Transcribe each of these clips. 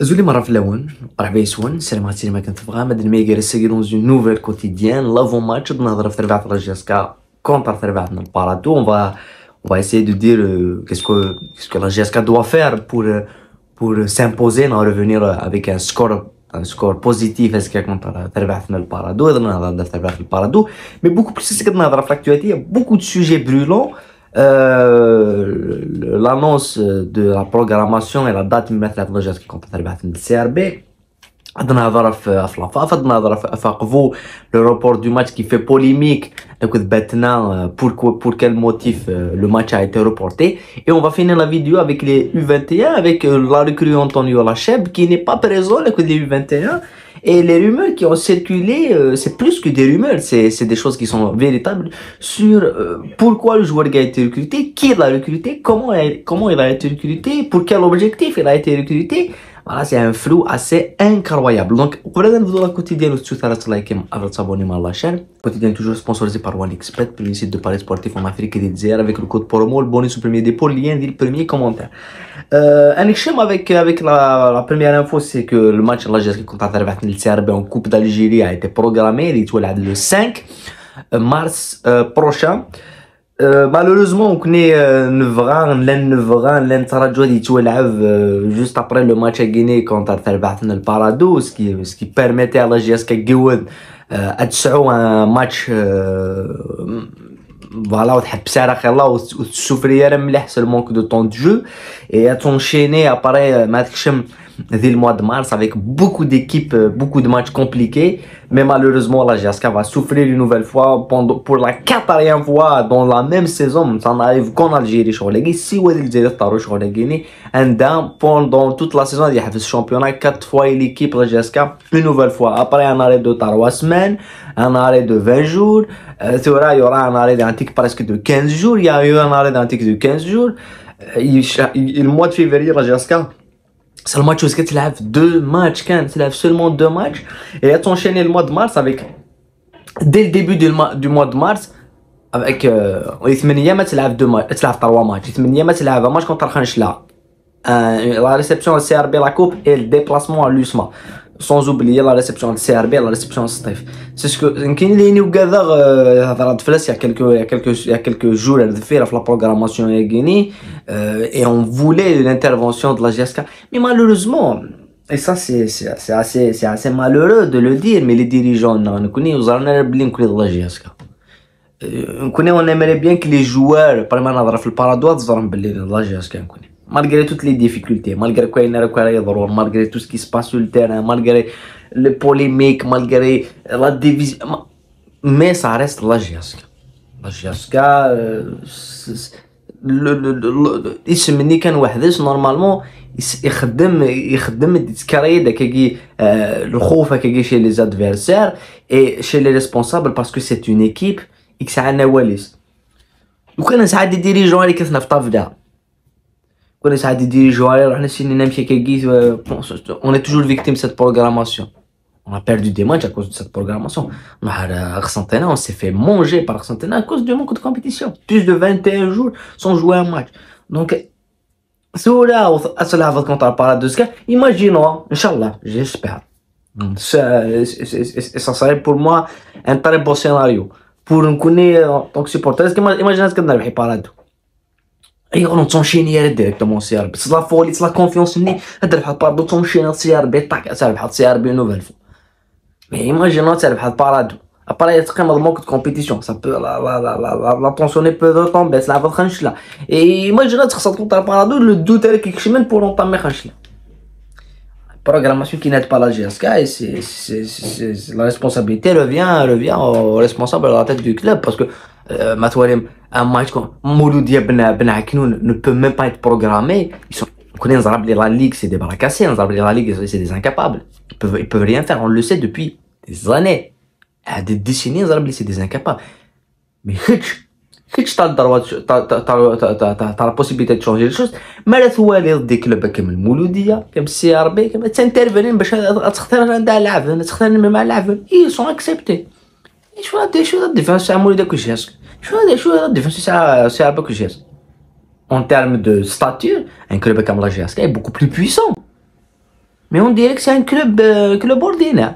Zuli Maraflewan, Arveiswan, Selmati Makantavra, Mademega seguir dans une nouvelle quotidienne, l'avant-match de notre Fervat la contre Fervat dans le Parado. On va essayer de dire qu'est-ce que la GSK doit faire pour s'imposer, en revenir avec un score positif est-ce qu'il contre Fervat dans le Parado, dans le Fervat le Parado. Mais beaucoup plus, c'est que dans l'actualité, il y a beaucoup de sujets brûlants. L'annonce de la programmation et la date de mettre la projet contre le CRB. عندنا هضره في الفاف عندنا هضره في افاقفو لو روبور du match qui fait polémique écoute maintenant pour quel motif le match a été reporté et on va finir la vidéo avec les U21 avec la recrue Antonio Lacheb qui n'est pas présent avec les U21 et les rumeurs qui ont circulé c'est plus que des rumeurs, c'est des choses qui sont véritables sur pourquoi le joueur a été recruté, qui l'a recruté, comment il a été recruté, pour quel objectif il a été recruté. Voilà, c'est un flou assez incroyable. Donc, pour la vidéo quotidienne, vous pouvez liker et vous abonner à la chaîne. Quotidien toujours sponsorisé par OneXBet, premier site de paris sportif en Afrique et d'Israël avec le code promo, le bonus au premier dépôt, le lien du premier commentaire. Un schéma avec la première info, c'est que le match de la GSK contre le CRB en Coupe d'Algérie a été programmé. Il est le 5 mars prochain. Malheureusement, on connaît juste après le match à Guinée contre le Parado, ce qui permettait à la GSK Gouad de un match voilà c'est le manque de temps de jeu et à enchaîné après dès le mois de mars avec beaucoup d'équipes, beaucoup de matchs compliqués. Mais malheureusement, la GSK va souffrir une nouvelle fois pour la quatrième fois dans la même saison. Ça n'arrive qu'en Algérie. Si vous êtes pendant toute la saison, il y a le championnat 4 fois l'équipe la GSK une nouvelle fois. Après un arrêt de 3 semaines, un arrêt de 20 jours. Il y aura un arrêt d'antique presque de 15 jours. Il y a eu un arrêt d'antique de 15 jours. Le mois de février, la GSK. C'est le match où tu as deux matchs, tu as seulement deux matchs. Et tu as enchaîné le mois de mars avec, dès le début du mois de mars, avec, tu as deux matchs, tu as trois matchs. Tu as un match contre Khanchla, la réception au CRB, la coupe et le déplacement à l'USMA. Sans oublier la réception du CRB, la réception de Stef. C'est ce que il y a quelques jours elle fait la programmation à Guinée et on voulait l'intervention de la GSK. Mais malheureusement, et ça c'est assez malheureux de le dire, mais les dirigeants nous connaissent, de la GSK. On aimerait bien que les joueurs, par exemple, في البارادو تزرم باللي la GSK نكوني. Malgré toutes les difficultés, malgré tout ce qui se passe sur le terrain, malgré les polémiques, malgré la division, mais ça reste la GSK. La GSK, يسمني كان وحدش normalement يخدم يتكريد كي الخوف كي chez les adversaires et chez les responsables parce que c'est une équipe X عنا واليس. وكان ساعات دي ديريجون اللي كنا في طفدا. On est toujours victime de cette programmation. On a perdu des matchs à cause de cette programmation. On s'est fait manger par Argentina à cause du manque de compétition. Plus de 21 jours sans jouer un match. Donc, imaginons, Inch'Allah, j'espère. Ça serait pour moi un très beau scénario. Pour nous connaître en tant que supporter, imaginez ce que nous avons parlé. Et on t'enchaîne directement CRB. C'est la folie, c'est la confiance. Ni هذا الحال بارادو t'enchaîne CRB طاق تربح CRB une nouvelle fois. Mais imaginons تربح بارادو. Après il y a manque de compétition. Ça peut la tension peut tomber. C'est la vache là. Et imaginons تخسر contre بارادو le doute avec quelque chose pour entamer خنش là. Programmation qui n'aide pas la GSK et c'est la responsabilité revient au responsable à la tête du club parce que un match comme Mouloudia Ben Aknoun ne peut même pas être programmé. On connaît la Ligue, c'est des baracassés. La Ligue, c'est des incapables. Ils peuvent rien faire. On le sait depuis des années. Des décennies, c'est des incapables. Mais Hitch, t'as la possibilité de changer les choses. Mais là, tu vois, des clubs comme le Mouloudia, comme CRB, comme t'intervenir, ils sont acceptés. شو الديفنس تاع مولودية كوشيسك شو الديفنس تاع CRB كوشيسك en termes de stature un club comme la GSK est beaucoup plus puissant Mais on dirait que c'est un club ordinaire.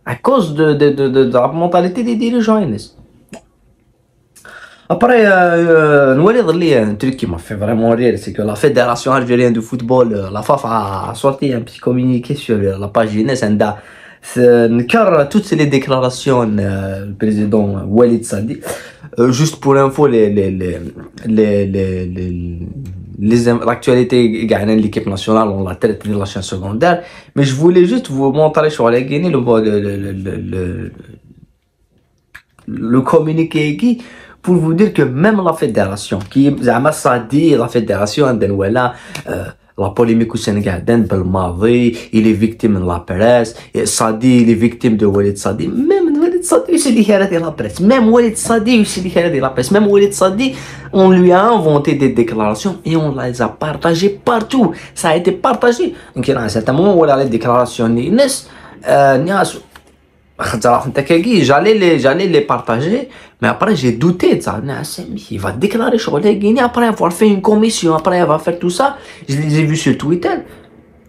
À cause de la mentalité des dirigeants. Après, un truc qui m'a fait vraiment rire, c'est que la Fédération algérienne de football, la FAF, a sorti un petit communiqué sur la page Inès, car toutes les déclarations du président Walid Sadi, juste pour info, l'actualité gagne l'équipe nationale, on la traite de la chaîne secondaire, mais je voulais juste vous montrer sur la Guinée le communiqué qui pour vous dire que même la fédération qui ça dit la fédération la polémique au Sénégal Belmadi, il est victime de la presse, et Sadi il est victime de Walid Sadi, même Walid Sadi il s'est de la presse, même Walid Sadi il s'est de la presse, même Walid Sadi on lui a inventé des déclarations et on les a partagées partout, ça a été partagé. Donc il y a un certain moment où les déclarations j'allais les partager, mais après j'ai douté de ça. Il va déclarer sur les Guinéens après avoir fait une commission, après avoir fait tout ça. Je les ai vus sur Twitter,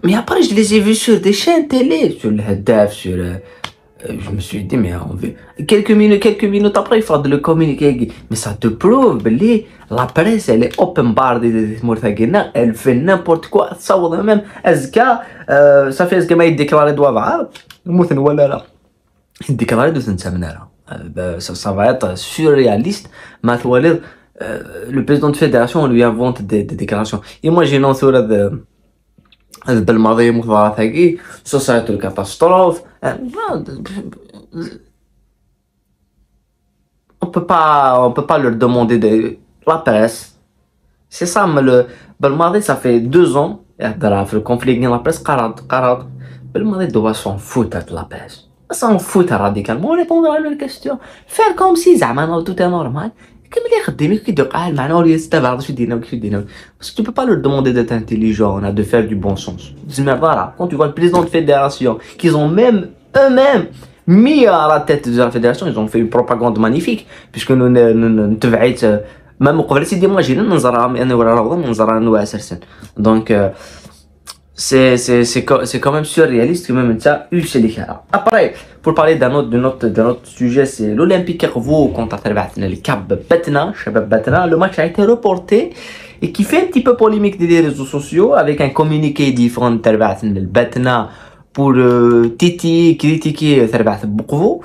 mais après je les ai vus sur des chaînes télé, sur le Haddaf, sur je me suis dit, mais quelques minutes après, il faut le communiquer. Mais ça te prouve, la presse, elle est open bar de Mourthaguina, elle fait n'importe quoi. Ça même, ça fait ce que m'a déclaré doivent voilà. déclaré de cette manière. Ça va être surréaliste. Le président de fédération lui invente des déclarations. Imaginons sur بالماضي متفاعل ça va être une catastrophe. On peut pas leur demander de la presse. C'est ça, mais بالماضي ça fait 2 ans. Le conflit dans la presse, 40. بالماضي doit s'en foutre de la presse. S'en foutre radicalement, répondre à leurs questions. Faire comme si tout est normal. Parce que tu peux pas leur demander d'être intelligent, de faire du bon sens. Voilà, quand tu vois le président de fédération, qu'ils ont même eux-mêmes mis à la tête de la fédération, ils ont fait une propagande magnifique, puisque nous même au c'est d'imaginer donc c'est quand même surréaliste que même ça après pour parler d'un autre sujet, c'est l'Olympique Hervo contre le Cap Batna. Le match a été reporté et qui fait un petit peu polémique des réseaux sociaux avec un communiqué différent de Batna pour critiquer Bokvo.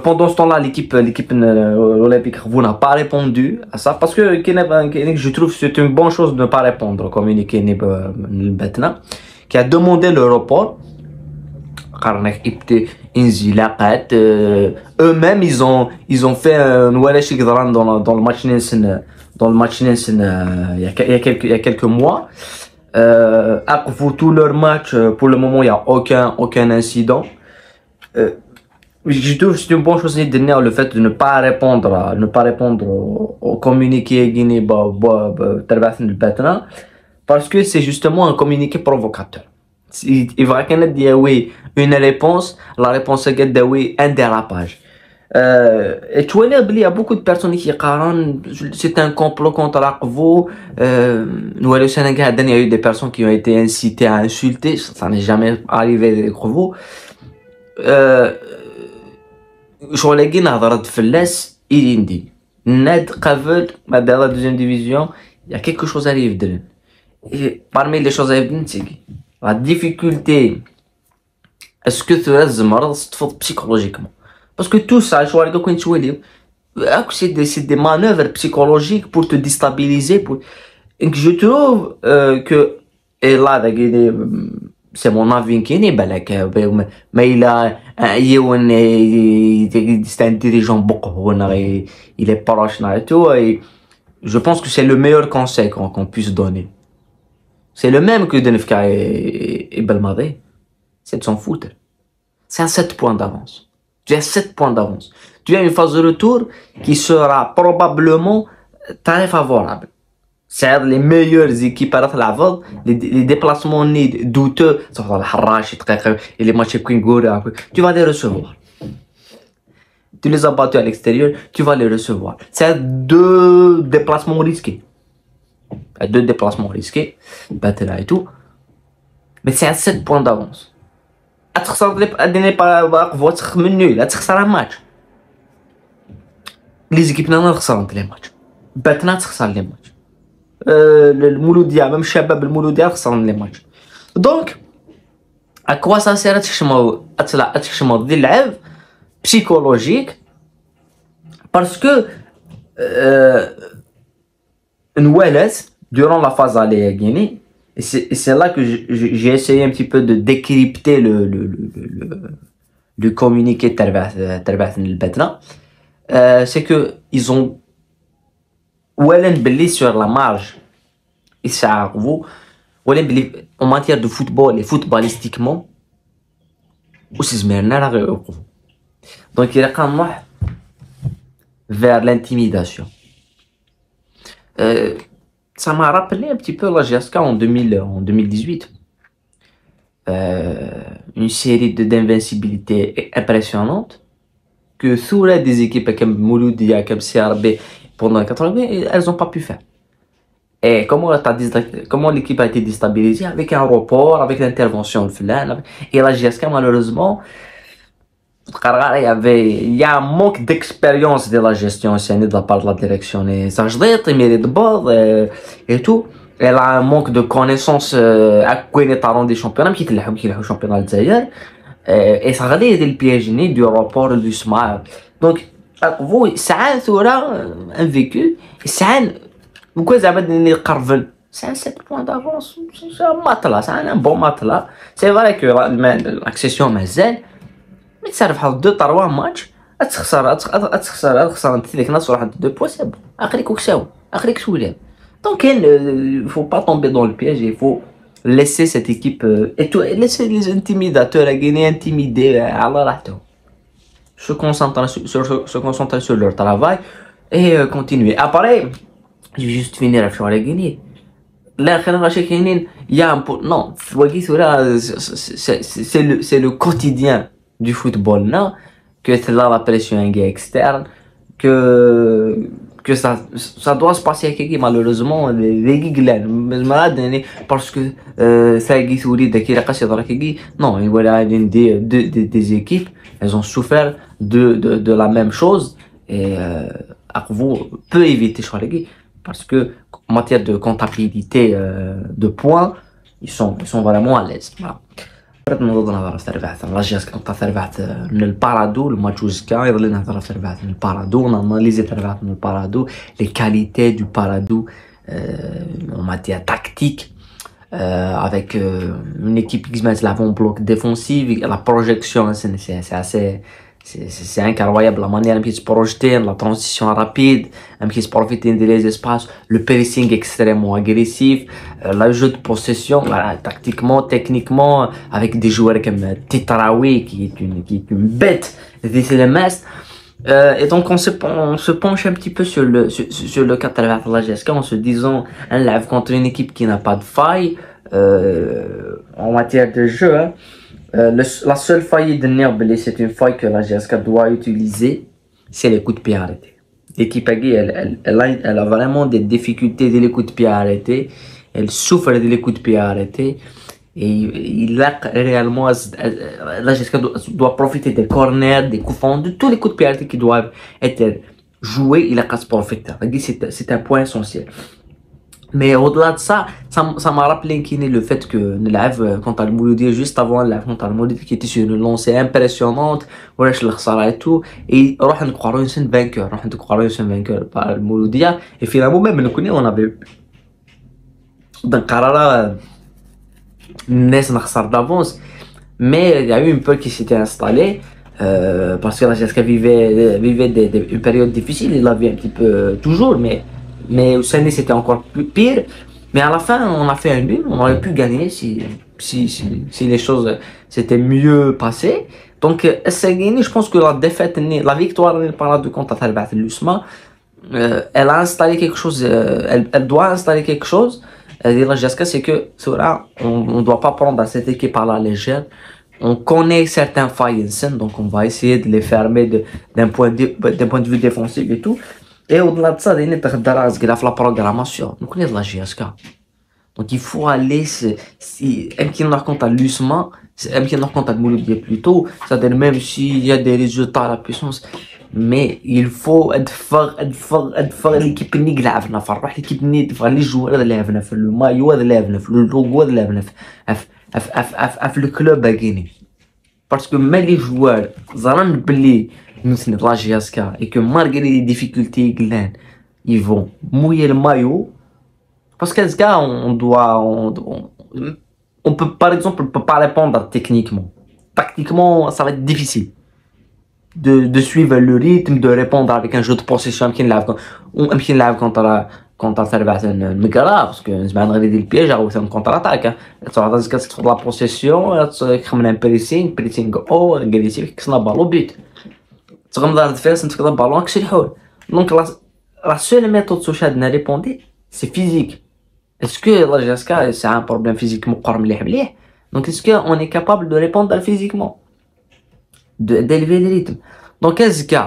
Pendant ce temps-là, l'équipe olympique n'a pas répondu à ça parce que je trouve que c'est une bonne chose de ne pas répondre au communiqué Batna qui a demandé le report. Eux-mêmes ils ont fait un dans le match il y a quelques mois. Pour tous leurs matchs, pour le moment il n'y a aucun incident. Je trouve que c'est une bonne chose le fait de ne pas répondre au communiqué Guinée parce que c'est justement un communiqué provocateur. Il va dire oui une réponse, la réponse est oui un dérapage. Et tu vois, il y a beaucoup de personnes qui disent c'est un complot contre Akvo. Nous, au Sénégal, il y a eu des personnes qui ont été incitées à insulter, ça n'est jamais arrivé à Akvo. شغل لقينا هضرت فلاس إليندي ناد قبل ما دار la deuxième division, il y a quelque chose à arriver. Et parmi les choses à arriver, c'est la difficulté. Est-ce que tu restes مرض تفض psychologiquement? Parce que tout ça, je vois les quand tu vois c'est des manœuvres psychologiques pour te déstabiliser. Et je trouve que et là c'est mon avis qui n'est pas là, mais il a c'est un dirigeant beaucoup, il est proche et tout, et je pense que c'est le meilleur conseil qu'on puisse donner. C'est le même que Denefka et Belmadi, c'est de s'en foutre. C'est à 7 points d'avance. Tu as 7 points d'avance. Tu as une phase de retour qui sera probablement très favorable. C'est les meilleures équipes à la voie, les déplacements douteux, et les matchs tu vas les recevoir. Tu les as battus à l'extérieur, tu vas les recevoir. C'est 2 déplacements risqués. 2 déplacements risqués, Batna et tout. mais c'est à 7 points d'avance. Elle pas nul, elle un match. Les équipes n'ont pas les matchs. Batna les matchs. Le Mouloudia, même Chabab le Mouloudia les matchs. Donc, à quoi ça sert des lèvres psychologiques? Parce que durant la phase aller à Guinée, et c'est là que j'ai essayé un petit peu de décrypter le communiqué de Batna. C'est que ils ont sur la marge en matière de football et footballistiquement donc il a vers l'intimidation. Ça m'a rappelé un petit peu la GSK en 2018. Une série d'invincibilité impressionnante que sous des équipes comme Mouloudia, comme CRB pendant 80 elles n'ont pas pu faire. Et comment l'équipe a été déstabilisée? Avec un report, avec l'intervention de Fulan. Et la GSK, malheureusement, il y a un manque d'expérience de la gestion de la part de la direction. Et ça, je dis, de bord et tout. Elle a un manque de connaissances à quoi il est des championnats, qui est le championnat d'Algérie. Et ça a été le piège du report du SMAR. Donc, vous, ça a un vécu. Ça a c'est un 7 points d'avance. C'est un matelas, c'est un bon matelas. C'est vrai que l'accession mazal, mais ça fait 2-3 matchs. Tu 2 points, c'est bon. Donc il ne faut pas tomber dans le piège, il faut laisser cette équipe et laisser les intimidateurs à Guinée intimider à la rate. Se concentrer sur leur travail et continuer. Après, je vais juste finir sur la Guinée. Là, il y a un peu. Non, c'est le quotidien du football, non? Que c'est là la pression externe, que ça doit se passer avec malheureusement les malades parce que ça non, voilà des équipes, elles ont souffert de la même chose et vous peut éviter parce que en matière de comptabilité de points, ils sont vraiment à l'aise. Voilà. نظن نهضر في تربعت لاجياس كنت تربعت من البارادو الماتش كاع يضل نهضر في تربعت من البارادو ناناليزي تربعت من البارادو لي كاليتي دو بارادو en matière tactique avec une équipe qui se lave en bloc défensif, la projection c'est assez c'est incroyable la manière de se projeter, la transition rapide, de profiter des espaces, le pressing extrêmement agressif, le jeu de possession, voilà, tactiquement, techniquement, avec des joueurs comme Tetraoui qui est une bête des LMS. Et donc on se penche un petit peu sur le cas de la GSK en se disant un live contre une équipe qui n'a pas de faille en matière de jeu. Hein. La seule faille de Nirbeli, c'est une faille que la GSK doit utiliser, c'est les coups de pied arrêtés. L'équipe elle a vraiment des difficultés de les coups de pied arrêtés, elle souffre de les coups de pied arrêtés, et il a réellement, la GSK doit profiter des corners, des coups francs, de tous les coups de pied arrêtés qui doivent être joués, il a qu'à se profiter. C'est un point essentiel. Mais au-delà de ça, ça m'a rappelé le fait que le live contre le Mouloudia, juste avant le live contre le Mouloudia, qui était sur une lancée impressionnante, et tout, et on croire une vainqueur, par le Mouloudia, et finalement, même nous, on avait donc Karara, d'avance, mais il y a eu une peur qui s'était installée, parce que la GSK vivait une période difficile, il l'avait un petit peu toujours, mais au Séné c'était encore plus pire. Mais à la fin, on a fait un nul, on aurait pu gagner si les choses s'étaient mieux passées. Donc, je pense que la victoire par la contre Talbat Lusma, elle a installé quelque chose, elle doit installer quelque chose. La GSK, c'est que on ne doit pas prendre cette équipe à la légère. On connaît certains failles, donc on va essayer de les fermer d'un point de vue défensif et tout. Et au-delà de ça, il y a la programmation. Nous connaissons la GSK. Donc il faut aller يمكن نحكم على l'usement يمكن نحكم على المولودية plutôt, c'est-à-dire même s'il y a des résultats à la puissance, mais il faut ادفغ l'équipe اللي لعبنا فرح l'équipe اللي ادفغ لي joueurs اللي لعبنا في المايو اللي لعبنا في اللوغو اللي لعبنا في الكلوب هكيني. Parce que même les joueurs ظنن بلي مثلا لا جياسكا et que malgré les difficultés ils vont mouiller le maillot. Parce qu'à ce cas, on peut, par exemple, on peut pas répondre techniquement. Tactiquement, ça va être difficile de suivre le rythme, de répondre avec un jeu de possession qui l'a contre المقرا parce que زعما نغري ديال البياج او ثم كونتر اتاك تعطي كتاخذ لا بوسيسيون تخمم بريسينغ او غادي كسنا بالو بيت تغمض الدفاس نتفكر البالون كشي الحول. دونك la seule méthode sur laquelle on répondait c'est physique. Est-ce que la GSK c'est un problème physique donc est-ce qu'on est capable de répondre physiquement, d'élever le rythme. Donc est-ce que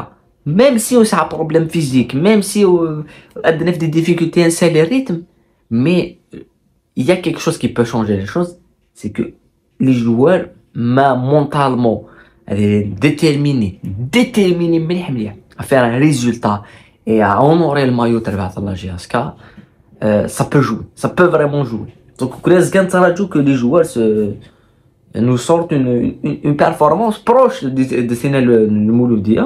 même si on a un problème physique, même si on a des difficultés à insérer le rythme, mais il y a quelque chose qui peut changer les choses, c'est que les joueurs mentalement déterminés à faire un résultat et à honorer le maillot de la GSK, ça peut jouer, ça peut vraiment jouer. Donc que les joueurs nous sortent une performance proche de le Mouloudia.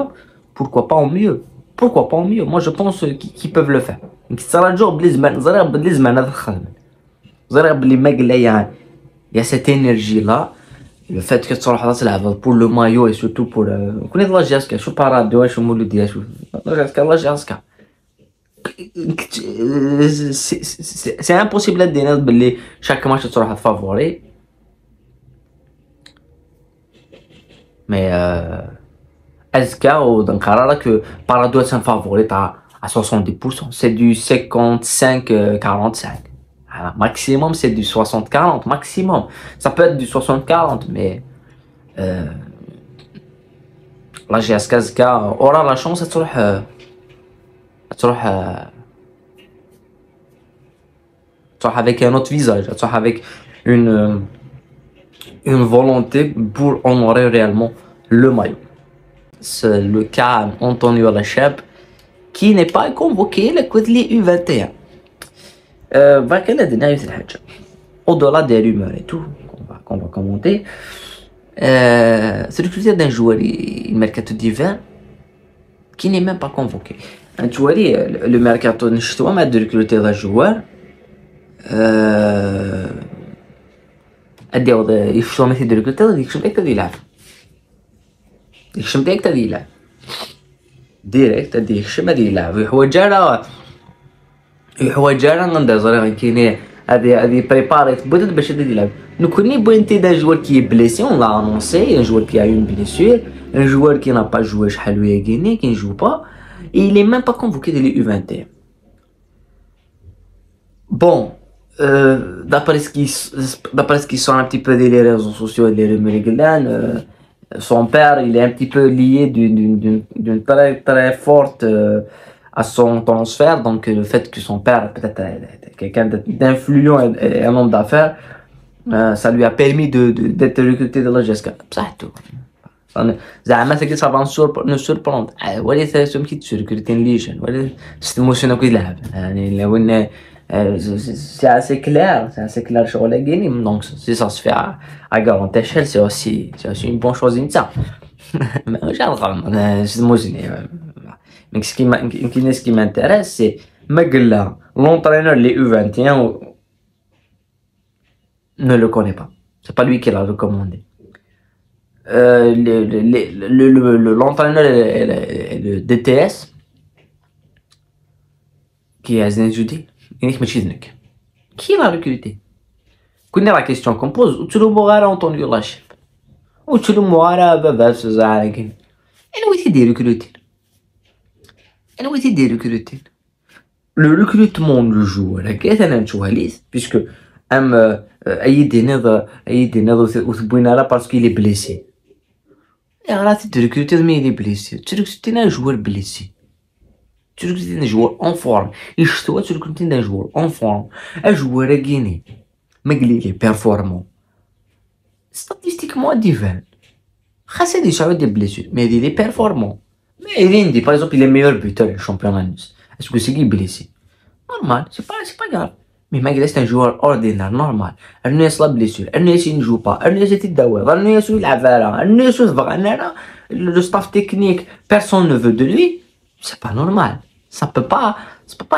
Pourquoi pas en mieux? Pourquoi pas en mieux? Moi je pense qu'ils peuvent le faire. Donc il y a cette énergie là, le fait que tu sois pour le maillot et surtout pour connaître la GSK, je suis pas radio, je suis Mouloudia, je suis la GSK. C'est impossible de dire que chaque match sera favori, mais est-ce que Parado est un favori à 70%? C'est du 55-45. Maximum c'est du 60-40 maximum. Ça peut être du 60-40, mais la GSK aura la chance de avec un autre visage, avec une volonté pour honorer réellement le maillot. C'est le cas Antonio Lacheb qui n'est pas convoqué le Kudli U21. Au-delà des rumeurs et tout qu'on va commenter, c'est le critère d'un joueur il mercato d'hiver qui n'est même pas convoqué. Un joueur le mercato نشتوى ما de recruter un joueur اديو يشتوى مثل de recruter ديك شمتك تدي يلعب ديك شمتك تدي يلعب ديريكت ديك شم هذه يلعب يحوجارا غندا زرا كاينين هذه بريباريت بدات باش تدي يلعب نكوني بوينتي دا joueur qui est blessé on l'a annoncé, un joueur qui a une blessure, un joueur qui n'a pas joué شحال ويا كاينين qui ne joue pas et il est même pas convoqué de l'U21. Bon, d'après ce qui sont un petit peu des réseaux sociaux et les rumeurs, son père il est un petit peu lié d'une très forte à son transfert, donc le fait que son père peut-être quelqu'un d'influent et un homme d'affaires, ça lui a permis d'être recruté de la GSK. بصح زعما تقدر طبعا نسوربروند ولي ثلاثة كي تسوركريتين ليجن ولي ستمو شنو كيلعب يعني لو ان c'est assez clair شغل كاينين donc si ça se fait à grande échelle c'est aussi une bonne chose ça mais j'adore mais ce qui m'intéresse c'est Magla l'entraîneur les U21 ne le connaît pas, c'est pas lui qui l'a recommandé. L'entraîneur et le DTS qui est Zenzoudi, qui l'a recruté? Connais la question qu'on pose, où tu le moral entendu la chef? Où tu le moral baba ce zarakin? Et où est-il recruté? Et où est-il recruté? Le recrutement du joueur, qu'est-ce que tu as dit? Puisque أي دينار وثبوينا là parce qu'il est blessé. Et alors tu recrutes mais il est blessé. Tu recrutes un joueur blessé. tu recrutes des joueurs en forme. Et toi, tu recrutes des joueurs en forme. Un joueur à Guinée, mais il est performant. Statistiquement, divin. خاصة يشعروا des blessures, mais il est performant. Mais il est, par exemple, il est meilleur buteur du championnat. Est-ce que c'est qui est blessé? Normal, c'est pas grave. Mais malgré c'est un joueur ordinaire, normal. Elle ne la blessure, elle ne joue pas, elle ne se تداوى, elle ne se يلعب, elle ne se فغنرا. Le staff technique, personne ne veut de lui. C'est pas normal. Ça peut pas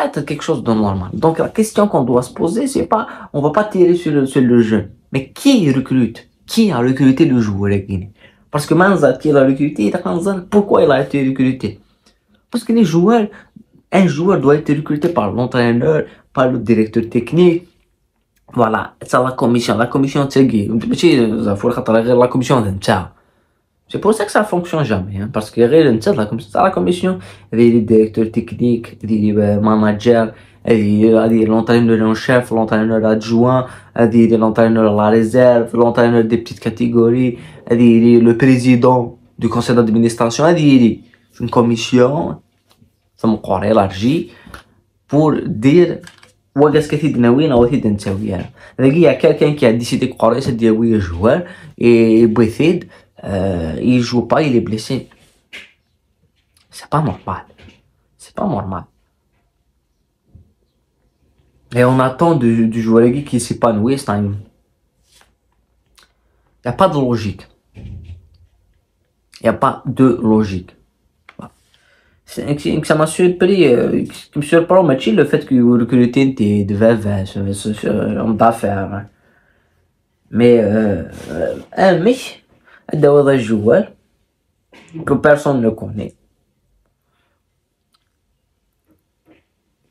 être quelque chose de normal. Donc la question qu'on doit se poser, c'est pas, on va pas tirer sur le jeune. Mais qui recrute? Qui a recruté le joueur à Guinée? Parce que Manza, qui l'a recruté, pourquoi il a été recruté? Parce que un joueur doit être recruté par l'entraîneur, par le directeur technique. Voilà, c'est la commission تسقي. La commission نتاعها. C'est pour ça que ça fonctionne jamais, hein, parce que la commission, les directeurs techniques, les managers, l'entraîneur en chef, l'entraîneur adjoint, l'entraîneur à la réserve, l'entraîneur des petites catégories, le président du conseil d'administration, une commission, ça me croirait élargie, pour dire qu'est-ce que tu as il y a quelqu'un qui a décidé de croire c'est dire oui joueur et Boethid il joue pas, il est blessé. C'est pas normal. C'est pas normal. Et on attend du joueur qui s'épanouit, c'est un... Il n'y a pas de logique. Il n'y a pas de logique. Ça m'a surpris, qui me surprend le fait que vous recrutez de VV, homme d'affaires. Mais, un mec, un joueur que personne ne connaît,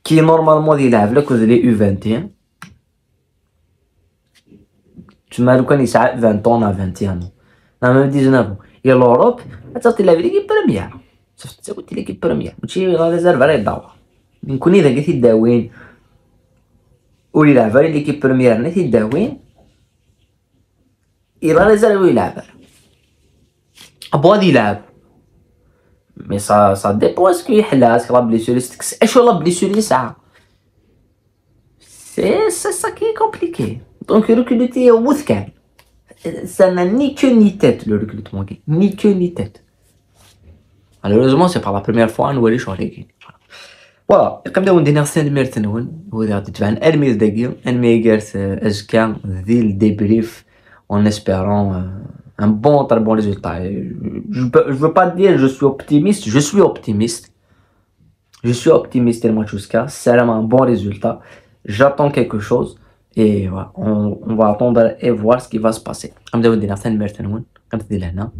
qui normalement il a là que les U21, tu m'as reconnu ça 20 ans à 21 ans, non même 19 ans. Et l'Europe, tu l'as vu l'équipe première. C'est l'équipe première. ماشي لا ريزيرف على يدور. نكون إذا قلت الداوين ويلعب على l'équipe première نتي الداوين. إلا ريزيرف ويلعب. أبغى يلعب. Mais ça dépend est-ce qu'il يحلها est-ce que la blessure est-ce que la blessure يسعى. C'est ça qui est compliqué. Donc recruter au Mouthkan. Ça n'a ni queue ni tête le recrutement. Ni queue ni tête. Malheureusement c'est pas la première fois نوري شغل voilà كنبداو ندير سين ميرتنون هو غادي تبان ارميز دقيق انميغرت ازكا ذي الديبريف en espérant un bon très bon résultat. Je veux pas dire je suis optimiste, je suis optimiste Matchouska, c'est vraiment un bon résultat. J'attends quelque chose et voilà, on va attendre et voir ce qui va se passer. كنبداو ندير سين ميرتنون كنبدا لهنا